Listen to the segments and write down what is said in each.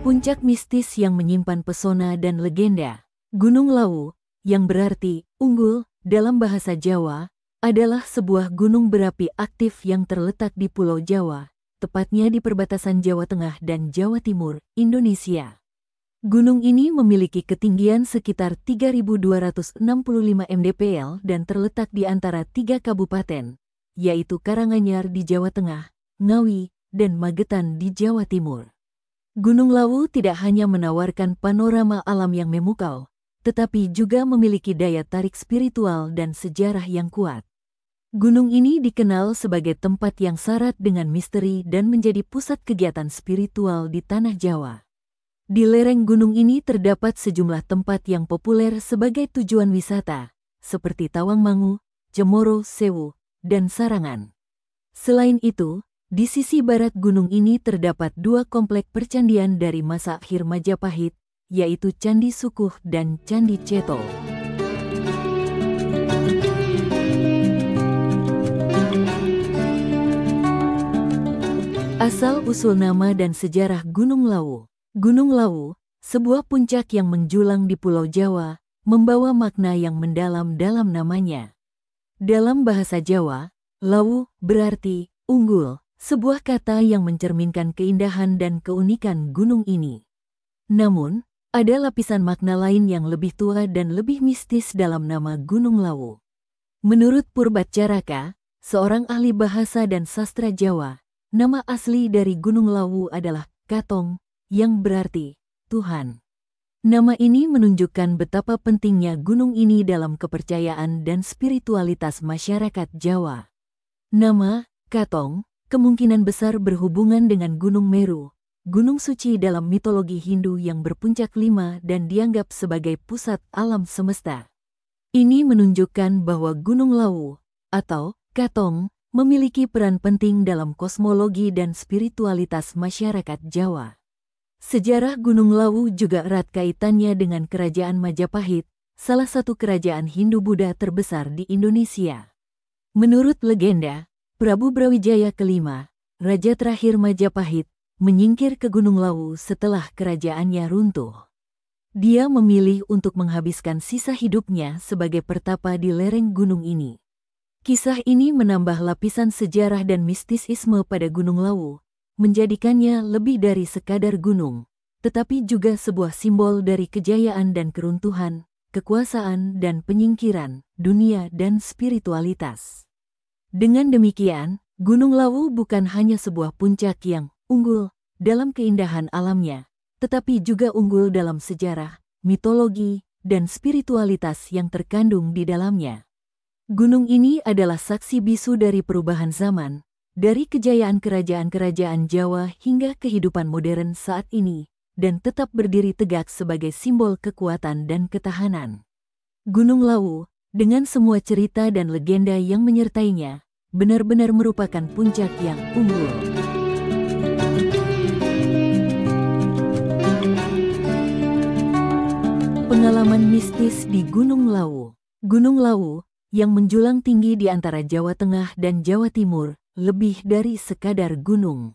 Puncak mistis yang menyimpan pesona dan legenda. Gunung Lawu, yang berarti unggul dalam bahasa Jawa, adalah sebuah gunung berapi aktif yang terletak di Pulau Jawa, tepatnya di perbatasan Jawa Tengah dan Jawa Timur, Indonesia. Gunung ini memiliki ketinggian sekitar 3.265 mdpl dan terletak di antara 3 kabupaten, yaitu Karanganyar di Jawa Tengah, Ngawi, dan Magetan di Jawa Timur. Gunung Lawu tidak hanya menawarkan panorama alam yang memukau, tetapi juga memiliki daya tarik spiritual dan sejarah yang kuat. Gunung ini dikenal sebagai tempat yang syarat dengan misteri dan menjadi pusat kegiatan spiritual di tanah Jawa. Di lereng gunung ini terdapat sejumlah tempat yang populer sebagai tujuan wisata, seperti Tawangmangu, Cemoro Sewu, dan Sarangan. Selain itu, di sisi barat gunung ini terdapat 2 komplek percandian dari masa akhir Majapahit, yaitu Candi Sukuh dan Candi Cetol. Asal-usul nama dan sejarah Gunung Lawu. Gunung Lawu, sebuah puncak yang menjulang di Pulau Jawa, membawa makna yang mendalam dalam namanya. Dalam bahasa Jawa, Lawu berarti unggul, sebuah kata yang mencerminkan keindahan dan keunikan gunung ini. Namun, ada lapisan makna lain yang lebih tua dan lebih mistis dalam nama Gunung Lawu. Menurut Purbacaraka, seorang ahli bahasa dan sastra Jawa, nama asli dari Gunung Lawu adalah Katong, yang berarti Tuhan. Nama ini menunjukkan betapa pentingnya gunung ini dalam kepercayaan dan spiritualitas masyarakat Jawa. Nama Katong kemungkinan besar berhubungan dengan Gunung Meru, gunung suci dalam mitologi Hindu yang berpuncak 5 dan dianggap sebagai pusat alam semesta. Ini menunjukkan bahwa Gunung Lawu, atau Katong, memiliki peran penting dalam kosmologi dan spiritualitas masyarakat Jawa. Sejarah Gunung Lawu juga erat kaitannya dengan Kerajaan Majapahit, salah satu kerajaan Hindu-Buddha terbesar di Indonesia. Menurut legenda, Prabu Brawijaya kelima, raja terakhir Majapahit, menyingkir ke Gunung Lawu setelah kerajaannya runtuh. Dia memilih untuk menghabiskan sisa hidupnya sebagai pertapa di lereng gunung ini. Kisah ini menambah lapisan sejarah dan mistisisme pada Gunung Lawu, menjadikannya lebih dari sekadar gunung, tetapi juga sebuah simbol dari kejayaan dan keruntuhan, kekuasaan dan penyingkiran, dunia dan spiritualitas. Dengan demikian, Gunung Lawu bukan hanya sebuah puncak yang unggul dalam keindahan alamnya, tetapi juga unggul dalam sejarah, mitologi, dan spiritualitas yang terkandung di dalamnya. Gunung ini adalah saksi bisu dari perubahan zaman, dari kejayaan kerajaan-kerajaan Jawa hingga kehidupan modern saat ini, dan tetap berdiri tegak sebagai simbol kekuatan dan ketahanan. Gunung Lawu, dengan semua cerita dan legenda yang menyertainya, benar-benar merupakan puncak yang unggul. Pengalaman mistis di Gunung Lawu. Gunung Lawu, yang menjulang tinggi di antara Jawa Tengah dan Jawa Timur, lebih dari sekadar gunung.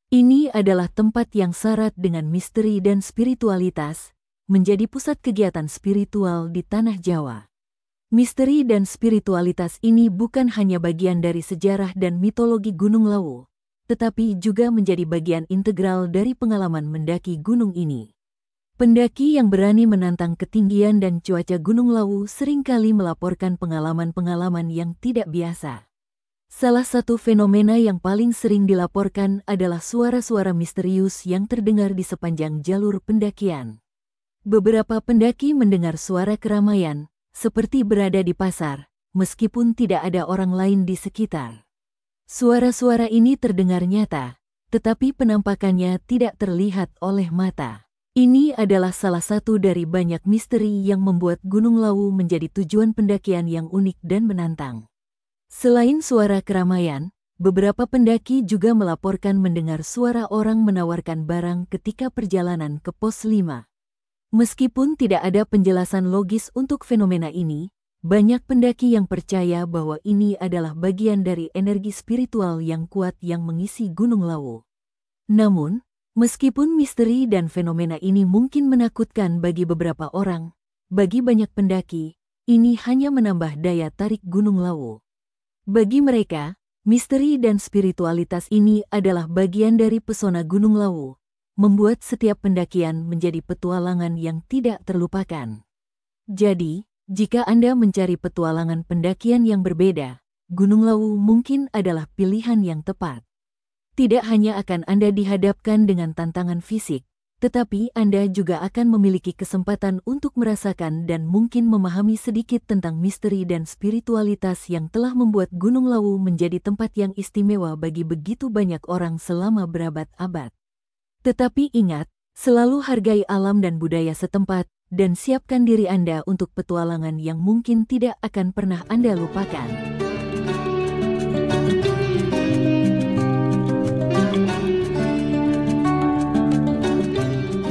Ini adalah tempat yang syarat dengan misteri dan spiritualitas, menjadi pusat kegiatan spiritual di tanah Jawa. Misteri dan spiritualitas ini bukan hanya bagian dari sejarah dan mitologi Gunung Lawu, tetapi juga menjadi bagian integral dari pengalaman mendaki gunung ini. Pendaki yang berani menantang ketinggian dan cuaca Gunung Lawu seringkali melaporkan pengalaman-pengalaman yang tidak biasa. Salah satu fenomena yang paling sering dilaporkan adalah suara-suara misterius yang terdengar di sepanjang jalur pendakian. Beberapa pendaki mendengar suara keramaian, seperti berada di pasar, meskipun tidak ada orang lain di sekitar. Suara-suara ini terdengar nyata, tetapi penampakannya tidak terlihat oleh mata. Ini adalah salah satu dari banyak misteri yang membuat Gunung Lawu menjadi tujuan pendakian yang unik dan menantang. Selain suara keramaian, beberapa pendaki juga melaporkan mendengar suara orang menawarkan barang ketika perjalanan ke pos 5. Meskipun tidak ada penjelasan logis untuk fenomena ini, banyak pendaki yang percaya bahwa ini adalah bagian dari energi spiritual yang kuat yang mengisi Gunung Lawu. Namun, Meskipun misteri dan fenomena ini mungkin menakutkan bagi beberapa orang, bagi banyak pendaki, ini hanya menambah daya tarik Gunung Lawu. Bagi mereka, misteri dan spiritualitas ini adalah bagian dari pesona Gunung Lawu, membuat setiap pendakian menjadi petualangan yang tidak terlupakan. Jadi, jika Anda mencari petualangan pendakian yang berbeda, Gunung Lawu mungkin adalah pilihan yang tepat. Tidak hanya akan Anda dihadapkan dengan tantangan fisik, tetapi Anda juga akan memiliki kesempatan untuk merasakan dan mungkin memahami sedikit tentang misteri dan spiritualitas yang telah membuat Gunung Lawu menjadi tempat yang istimewa bagi begitu banyak orang selama berabad-abad. Tetapi ingat, selalu hargai alam dan budaya setempat, dan siapkan diri Anda untuk petualangan yang mungkin tidak akan pernah Anda lupakan.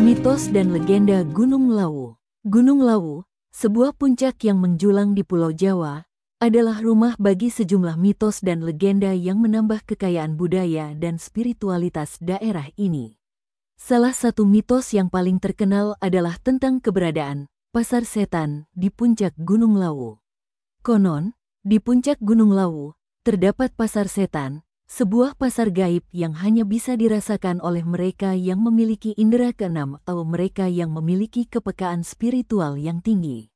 Mitos dan legenda Gunung Lawu. Gunung Lawu, sebuah puncak yang menjulang di Pulau Jawa, adalah rumah bagi sejumlah mitos dan legenda yang menambah kekayaan budaya dan spiritualitas daerah ini. Salah satu mitos yang paling terkenal adalah tentang keberadaan pasar setan di puncak Gunung Lawu. Konon, di puncak Gunung Lawu, terdapat pasar setan, sebuah pasar gaib yang hanya bisa dirasakan oleh mereka yang memiliki indera keenam atau mereka yang memiliki kepekaan spiritual yang tinggi.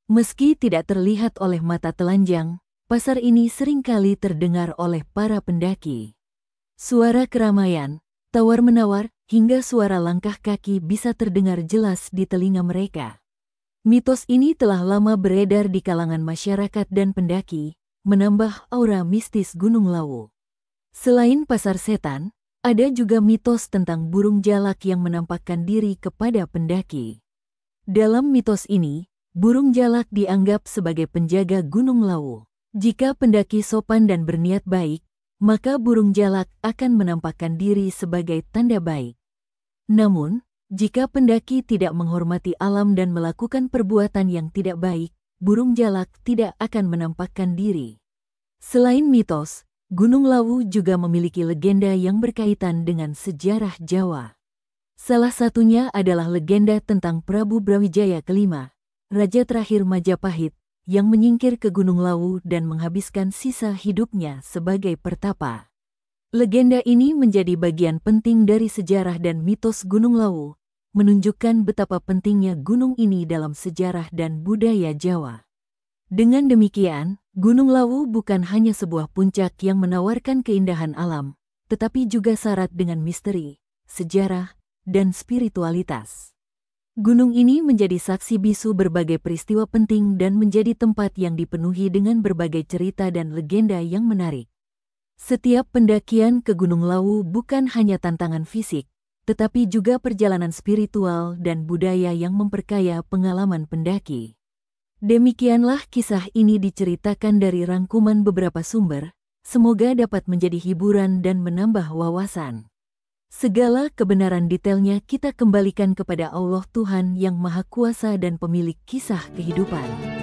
Meski tidak terlihat oleh mata telanjang, pasar ini seringkali terdengar oleh para pendaki. Suara keramaian, tawar-menawar, hingga suara langkah kaki bisa terdengar jelas di telinga mereka. Mitos ini telah lama beredar di kalangan masyarakat dan pendaki, menambah aura mistis Gunung Lawu. Selain pasar setan, ada juga mitos tentang burung jalak yang menampakkan diri kepada pendaki. Dalam mitos ini, burung jalak dianggap sebagai penjaga Gunung Lawu. Jika pendaki sopan dan berniat baik, maka burung jalak akan menampakkan diri sebagai tanda baik. Namun, jika pendaki tidak menghormati alam dan melakukan perbuatan yang tidak baik, burung jalak tidak akan menampakkan diri. Selain mitos, Gunung Lawu juga memiliki legenda yang berkaitan dengan sejarah Jawa. Salah satunya adalah legenda tentang Prabu Brawijaya kelima, raja terakhir Majapahit, yang menyingkir ke Gunung Lawu dan menghabiskan sisa hidupnya sebagai pertapa. Legenda ini menjadi bagian penting dari sejarah dan mitos Gunung Lawu, menunjukkan betapa pentingnya gunung ini dalam sejarah dan budaya Jawa. Dengan demikian, Gunung Lawu bukan hanya sebuah puncak yang menawarkan keindahan alam, tetapi juga syarat dengan misteri, sejarah, dan spiritualitas. Gunung ini menjadi saksi bisu berbagai peristiwa penting dan menjadi tempat yang dipenuhi dengan berbagai cerita dan legenda yang menarik. Setiap pendakian ke Gunung Lawu bukan hanya tantangan fisik, tetapi juga perjalanan spiritual dan budaya yang memperkaya pengalaman pendaki. Demikianlah kisah ini diceritakan dari rangkuman beberapa sumber, semoga dapat menjadi hiburan dan menambah wawasan. Segala kebenaran detailnya kita kembalikan kepada Allah Tuhan yang Maha Kuasa dan pemilik kisah kehidupan.